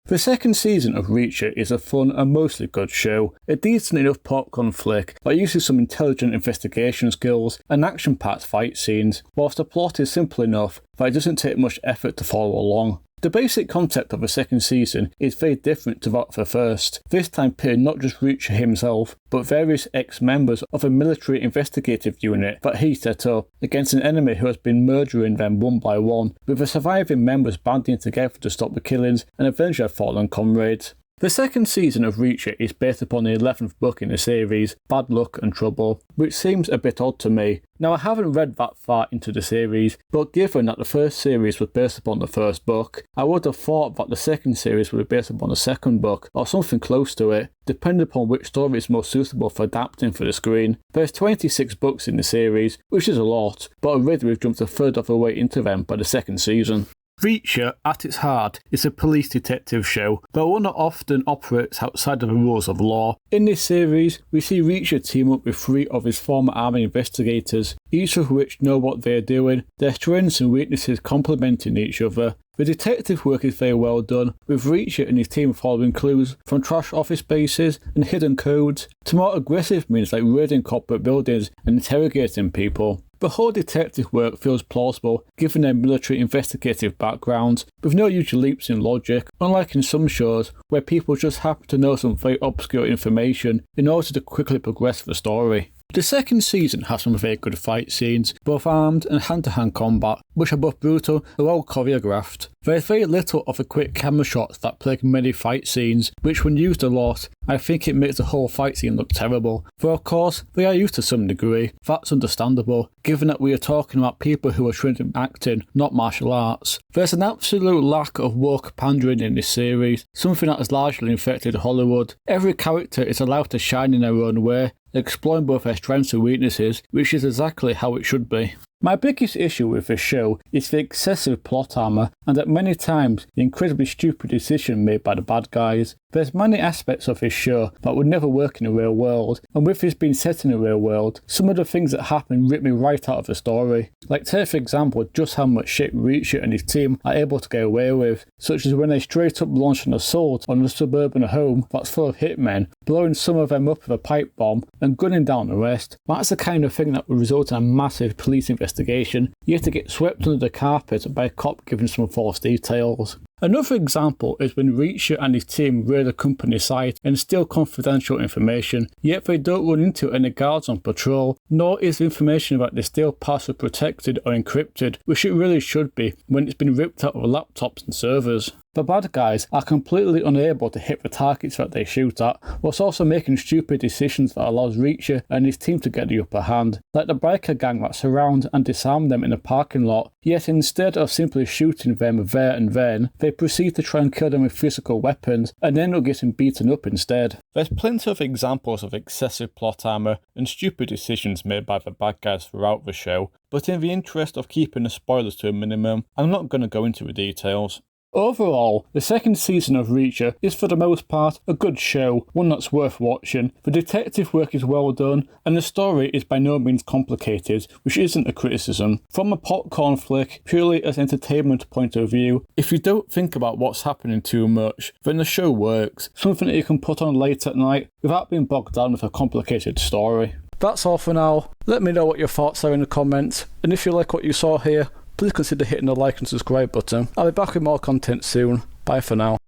The second season of Reacher is a fun and mostly good show, a decent enough popcorn flick that uses some intelligent investigation skills and action-packed fight scenes, whilst the plot is simple enough that it doesn't take much effort to follow along. The basic concept of the second season is very different to that of the first, this time pitting not just Reacher himself, but various ex-members of a military investigative unit that he set up against an enemy who has been murdering them one by one, with the surviving members banding together to stop the killings and avenge their fallen comrades. The second season of Reacher is based upon the 11th book in the series, Bad Luck and Trouble, which seems a bit odd to me. Now, I haven't read that far into the series, but given that the first series was based upon the first book, I would have thought that the second series would be based upon the second book, or something close to it, depending upon which story is most suitable for adapting for the screen. There's 26 books in the series, which is a lot, but already we've jumped a third of the way into them by the second season. Reacher, at its heart, is a police detective show, but one that often operates outside of the rules of law. In this series, we see Reacher team up with 3 of his former army investigators, each of which know what they are doing, their strengths and weaknesses complementing each other. The detective work is very well done, with Reacher and his team following clues from trash office bases and hidden codes to more aggressive means like raiding corporate buildings and interrogating people. The whole detective work feels plausible given their military investigative backgrounds, with no huge leaps in logic, unlike in some shows where people just happen to know some very obscure information in order to quickly progress the story. The second season has some very good fight scenes, both armed and hand-to-hand combat, which are both brutal and well choreographed. There is very little of the quick camera shots that plague many fight scenes, which when used a lot, I think it makes the whole fight scene look terrible. For of course, they are used to some degree. That's understandable, given that we are talking about people who are trained in acting, not martial arts. There's an absolute lack of woke pandering in this series, something that has largely infected Hollywood. Every character is allowed to shine in their own way, exploring both their strengths and weaknesses, which is exactly how it should be. My biggest issue with this show is the excessive plot armour and at many times the incredibly stupid decision made by the bad guys. There's many aspects of this show that would never work in the real world, and with this being set in the real world, some of the things that happen rip me right out of the story. Like take for example just how much shit Reacher and his team are able to get away with, such as when they straight up launch an assault on a suburban home that's full of hitmen, blowing some of them up with a pipe bomb and gunning down the rest. That's the kind of thing that would result in a massive police investigation, yet to get swept under the carpet by a cop giving some false details. Another example is when Reacher and his team raid a company site and steal confidential information, yet they don't run into any guards on patrol, nor is the information about the steal password protected or encrypted, which it really should be when it's been ripped out of laptops and servers. The bad guys are completely unable to hit the targets that they shoot at, whilst also making stupid decisions that allows Reacher and his team to get the upper hand, like the biker gang that surround and disarm them in a parking lot, yet instead of simply shooting them there and then, they proceed to try and kill them with physical weapons and end up getting beaten up instead. There's plenty of examples of excessive plot armour and stupid decisions made by the bad guys throughout the show, but in the interest of keeping the spoilers to a minimum, I'm not going to go into the details. Overall, the second season of Reacher is for the most part a good show, one that's worth watching. The detective work is well done, and the story is by no means complicated, which isn't a criticism. From a popcorn flick, purely as entertainment point of view, if you don't think about what's happening too much, then the show works, something that you can put on late at night without being bogged down with a complicated story. That's all for now. Let me know what your thoughts are in the comments, and if you like what you saw here, please consider hitting the like and subscribe button. I'll be back with more content soon. Bye for now.